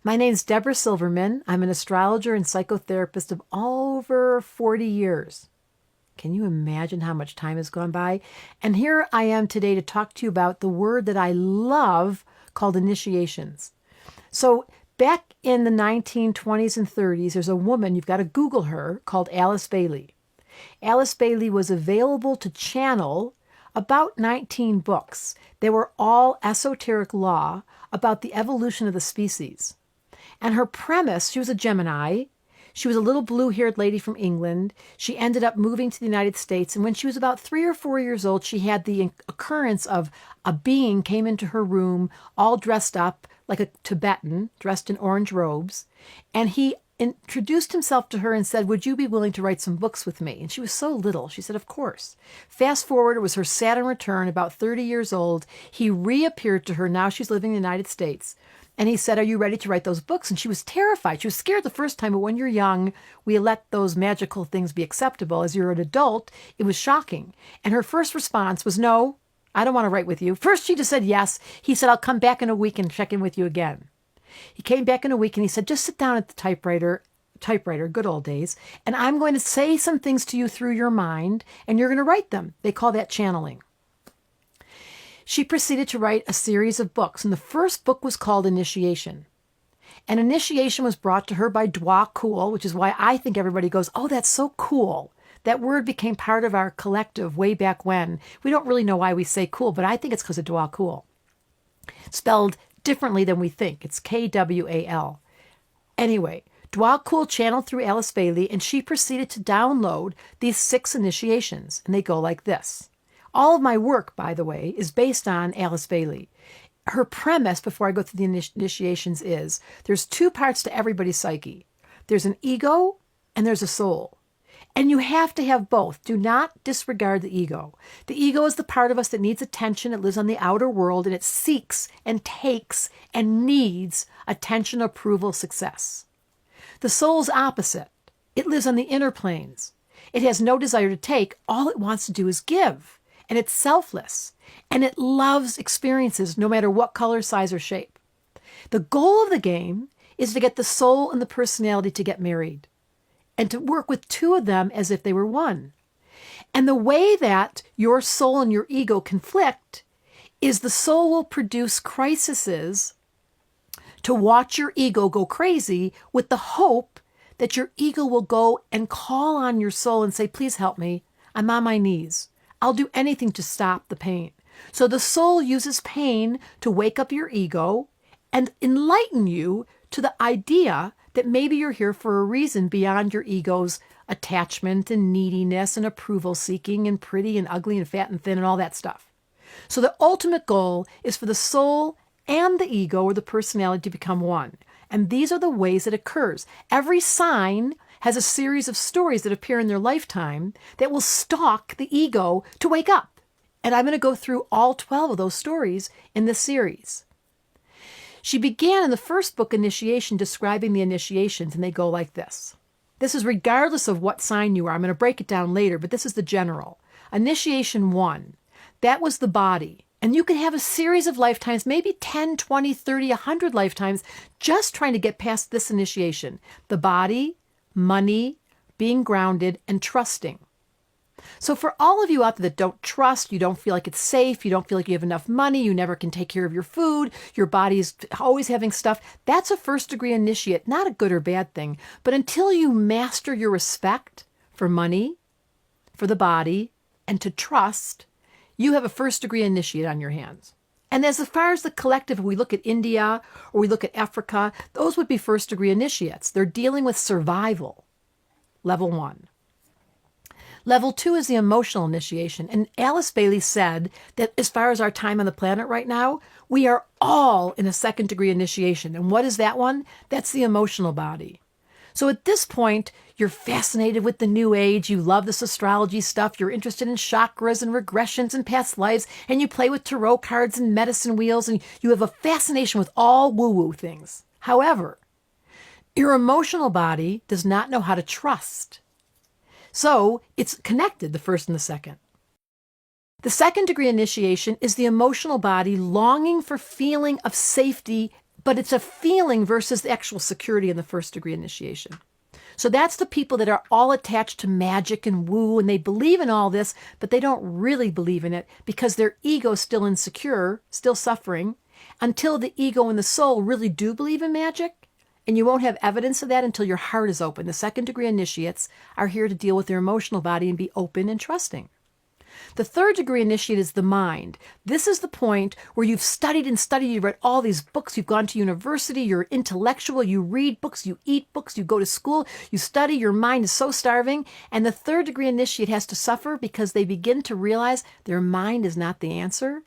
My name's Debra Silverman. I'm an astrologer and psychotherapist of over 40 years. Can you imagine how much time has gone by? And here I am today to talk to you about the word that I love called initiations. So back in the 1920s and 30s, there's a woman, you've got to Google her, called Alice Bailey. Alice Bailey was available to channel about 19 books. They were all esoteric law about the evolution of the species. And her premise, she was a Gemini. She was a little blue-haired lady from England. She ended up moving to the United States. And when she was about 3 or 4 years old, she had the occurrence of a being came into her room all dressed up like a Tibetan, dressed in orange robes. And he introduced himself to her and said, "Would you be willing to write some books with me?" And she was so little. She said, "Of course." Fast forward, it was her Saturn return, about 30 years old. He reappeared to her. Now she's living in the United States. And he said, "Are you ready to write those books?" And she was terrified. She was scared the first time, but when you're young, we let those magical things be acceptable. As you're an adult, it was shocking. And her first response was, "No, I don't want to write with you." First, she just said yes. He said, "I'll come back in a week and check in with you again." He came back in a week and he said, "Just sit down at the typewriter, good old days, and I'm going to say some things to you through your mind, and you're going to write them." They call that channeling. She proceeded to write a series of books, and the first book was called Initiation. And Initiation was brought to her by Dwa Cool, which is why I think everybody goes, "Oh, that's so cool." That word became part of our collective way back when. We don't really know why we say cool, but I think it's because of Dwa Cool. Spelled differently than we think. It's Kwal. Anyway, Dwa Cool channeled through Alice Bailey, and she proceeded to download these 6 initiations, and they go like this. All of my work, by the way, is based on Alice Bailey. Her premise, before I go through the initiations, is there's 2 parts to everybody's psyche. There's an ego and there's a soul. And you have to have both. Do not disregard the ego. The ego is the part of us that needs attention. It lives on the outer world, and it seeks and takes and needs attention, approval, success. The soul's opposite. It lives on the inner planes. It has no desire to take. All it wants to do is give. And it's selfless. And it loves experiences, no matter what color, size, or shape. The goal of the game is to get the soul and the personality to get married, and to work with 2 of them as if they were one. And the way that your soul and your ego conflict is the soul will produce crises to watch your ego go crazy, with the hope that your ego will go and call on your soul and say, "Please help me. I'm on my knees. I'll do anything to stop the pain." So the soul uses pain to wake up your ego and enlighten you to the idea that maybe you're here for a reason beyond your ego's attachment and neediness and approval seeking and pretty and ugly and fat and thin and all that stuff. So the ultimate goal is for the soul and the ego or the personality to become one. And these are the ways it occurs. Every sign has a series of stories that appear in their lifetime that will stalk the ego to wake up. And I'm going to go through all 12 of those stories in this series. She began in the first book, Initiation, describing the initiations, and they go like this. This is regardless of what sign you are. I'm going to break it down later, but this is the general. Initiation 1, that was the body. And you can have a series of lifetimes, maybe 10, 20, 30, 100 lifetimes, just trying to get past this initiation. The body, money, being grounded, and trusting. So for all of you out there that don't trust, you don't feel like it's safe, you don't feel like you have enough money, you never can take care of your food, your body's always having stuff, that's a first degree initiate, not a good or bad thing. But until you master your respect for money, for the body, and to trust, you have a first degree initiate on your hands. And as far as the collective, we look at India or we look at Africa, those would be first degree initiates. They're dealing with survival, level 1. Level 2 is the emotional initiation. And Alice Bailey said that as far as our time on the planet right now, we are all in a second degree initiation. And what is that one? That's the emotional body. So at this point, you're fascinated with the new age, you love this astrology stuff, you're interested in chakras and regressions and past lives, and you play with tarot cards and medicine wheels, and you have a fascination with all woo-woo things. However, your emotional body does not know how to trust. So it's connected, the first and the second. The second degree initiation is the emotional body longing for feeling of safety but it's a feeling versus the actual security in the first degree initiation. So that's the people that are all attached to magic and woo, and they believe in all this, but they don't really believe in it because their ego's still insecure, still suffering, until the ego and the soul really do believe in magic. And you won't have evidence of that until your heart is open. The second degree initiates are here to deal with their emotional body and be open and trusting. The third degree initiate is the mind. This is the point where you've studied and studied, you've read all these books, you've gone to university, you're intellectual, you read books, you eat books, you go to school, you study, your mind is so starving. And the third degree initiate has to suffer because they begin to realize their mind is not the answer.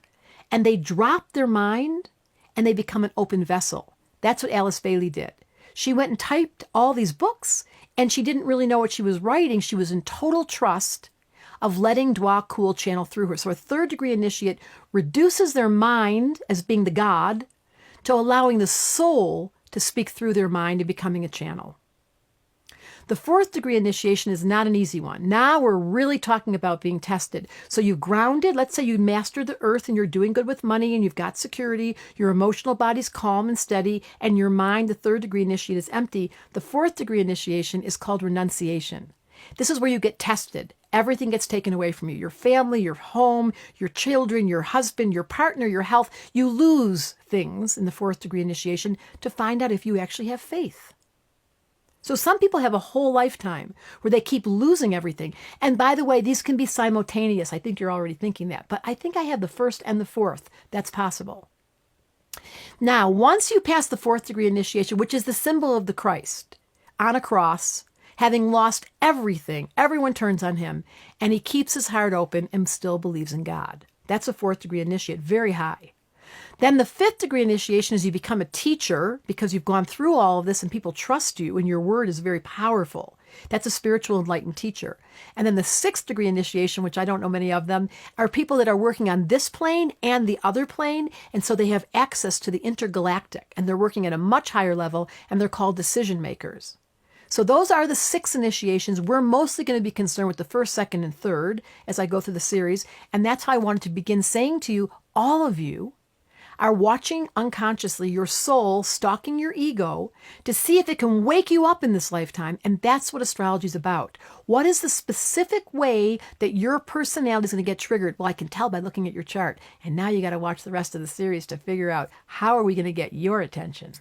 And they drop their mind and they become an open vessel. That's what Alice Bailey did. She went and typed all these books and she didn't really know what she was writing. She was in total trust of letting Dwa Kul channel through her. So a third degree initiate reduces their mind as being the God to allowing the soul to speak through their mind and becoming a channel. The fourth degree initiation is not an easy one. Now we're really talking about being tested. So you've grounded, let's say you mastered the earth and you're doing good with money and you've got security, your emotional body's calm and steady, and your mind, the third degree initiate, is empty. The fourth degree initiation is called renunciation. This is where you get tested. Everything gets taken away from you. Your family, your home, your children, your husband, your partner, your health. You lose things in the fourth degree initiation to find out if you actually have faith. So some people have a whole lifetime where they keep losing everything. And by the way, these can be simultaneous. I think you're already thinking that. But I think I have the first and the fourth. That's possible. Now, once you pass the fourth degree initiation, which is the symbol of the Christ on a cross, having lost everything, everyone turns on him, and he keeps his heart open and still believes in God. That's a fourth degree initiate, very high. Then the fifth degree initiation is you become a teacher because you've gone through all of this and people trust you and your word is very powerful. That's a spiritual enlightened teacher. And then the sixth degree initiation, which I don't know many of them, are people that are working on this plane and the other plane. And so they have access to the intergalactic and they're working at a much higher level and they're called decision makers. So those are the 6 initiations. We're mostly going to be concerned with the first, second, and third as I go through the series. And that's how I wanted to begin saying to you, all of you are watching unconsciously your soul stalking your ego to see if it can wake you up in this lifetime. And that's what astrology is about. What is the specific way that your personality is going to get triggered? Well, I can tell by looking at your chart. And now you got to watch the rest of the series to figure out how are we going to get your attention.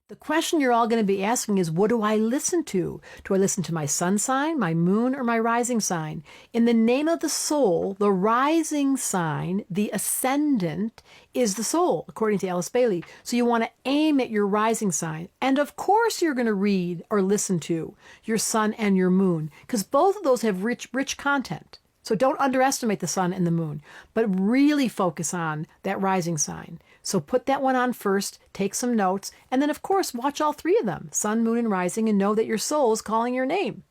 The question you're all going to be asking is, what do I listen to? Do I listen to my sun sign, my moon, or my rising sign? In the name of the soul, the rising sign, the ascendant, is the soul, according to Alice Bailey. So you want to aim at your rising sign. And of course you're going to read or listen to your sun and your moon, because both of those have rich content. So don't underestimate the sun and the moon, but really focus on that rising sign. So put that one on first, take some notes, and then of course watch all 3 of them, sun, moon, and rising, and know that your soul is calling your name.